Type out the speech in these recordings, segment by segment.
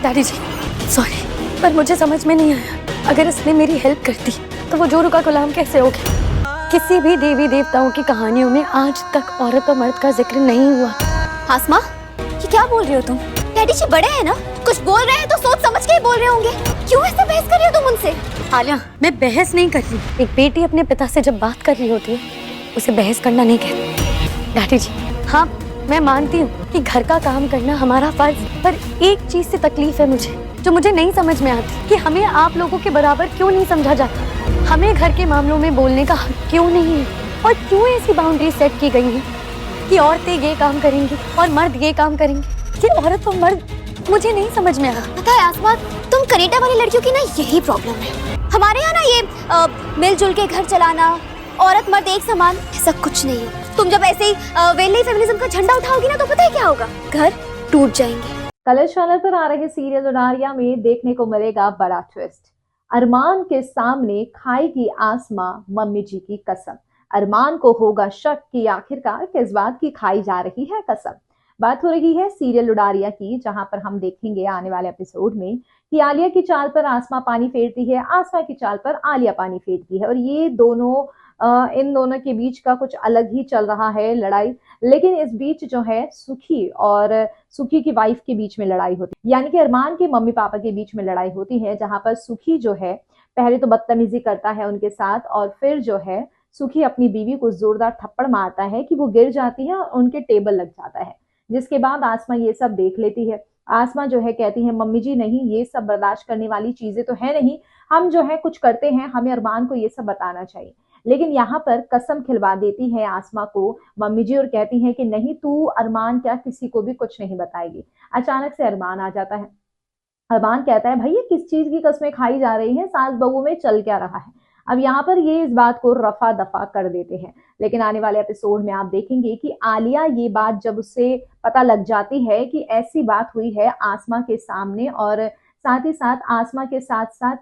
Daddy जी sorry, पर मुझे समझ में नहीं आया, अगर इसने मेरी हेल्प कर दी तो वो जोरू का गुलाम कैसे हो गया? किसी भी देवी देवताओं की कहानियों में आज तक औरत और मर्द का जिक्र नहीं हुआ। आसमा, ये क्या बोल रही हो तुम? डैडी जी बड़े हैं ना, कुछ बोल रहे हैं तो सोच समझ के ही बोल रहे होंगे। क्यों ऐसे बहस कर रही हो तुम उनसे? आलिया, मैं बहस नहीं कर रही। एक बेटी अपने पिता से जब बात कर रही होती है उसे बहस करना नहीं कहते। डैडी जी हाँ, मैं मानती हूँ कि घर का काम करना हमारा फर्ज, पर एक चीज से तकलीफ है मुझे, जो मुझे नहीं समझ में आती कि हमें आप लोगों के बराबर क्यों नहीं समझा जाता। हमें घर के मामलों में बोलने का हक क्यों नहीं है, और क्यों ऐसी बाउंड्री सेट की गई है कि औरतें ये काम करेंगी और मर्द ये काम करेंगे। कि औरत और मर्द, मुझे नहीं समझ में आ रहा। पता है आसमा, तुम कनेडा वाली लड़कियों की ना यही प्रॉब्लम है। हमारे यहाँ ना ये मिलजुल के घर चलाना, औरत मर्द एक समान, ऐसा कुछ नहीं है। तुम जब ऐसे ही वेली फेमिनिज्म का झंडा उठाओगी ना तो पता है क्या होगा, घर टूट जाएंगे। कलर्स चैनल पर आ रहे सीरियल उडारिया में देखने को मिलेगा बड़ा ट्विस्ट। अरमान के सामने खाएगी आसमा मम्मी जी की कसम। अरमान को होगा शक कि आखिरकार किस बात की खाई जा रही है कसम। बात हो रही है सीरियल उडारिया की, जहां पर हम देखेंगे आने वाले एपिसोड में कि आलिया की चाल पर आसमा पानी फेरती है, आसमा की चाल पर आलिया पानी फेरती है, और ये दोनों इन दोनों के बीच का कुछ अलग ही चल रहा है लड़ाई। लेकिन इस बीच जो है सुखी और सुखी की वाइफ के बीच में लड़ाई होती है, यानी कि अरमान के मम्मी पापा के बीच में लड़ाई होती है, जहां पर सुखी जो है पहले तो बदतमीजी करता है उनके साथ, और फिर जो है सुखी अपनी बीवी को जोरदार थप्पड़ मारता है कि वो गिर जाती है और उनके टेबल लग जाता है। जिसके बाद आसमा ये सब देख लेती है। आसमा जो है कहती है मम्मी जी नहीं, ये सब बर्दाश्त करने वाली चीजें तो है नहीं, हम जो है कुछ करते हैं, हमें अरमान को ये सब बताना चाहिए। लेकिन यहाँ पर कसम खिलवा देती है आसमा को मम्मी जी और कहती है कि नहीं, तू अरमान क्या किसी को भी कुछ नहीं बताएगी। अचानक से अरमान आ जाता है। अरमान कहता है भैया किस चीज की कस्में खाई जा रही हैं, सास बहू में चल क्या रहा है। अब यहाँ पर ये इस बात को रफा दफा कर देते हैं। लेकिन आने वाले एपिसोड में आप देखेंगे कि आलिया ये बात जब उसे पता लग जाती है कि ऐसी बात हुई है आसमा के सामने, और साथ ही साथ आसमा के साथ साथ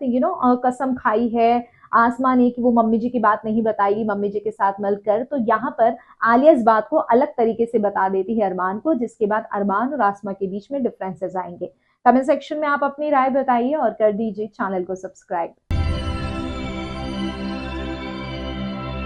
कसम खाई है आसमा ने कि वो मम्मी जी की बात नहीं बताएगी मम्मी जी के साथ मिलकर, तो यहाँ पर आलिया इस बात को अलग तरीके से बता देती है अरमान को, जिसके बाद अरमान और आसमा के बीच में डिफरेंसेस आएंगे। कमेंट सेक्शन में आप अपनी राय बताइए और कर दीजिए चैनल को सब्सक्राइब।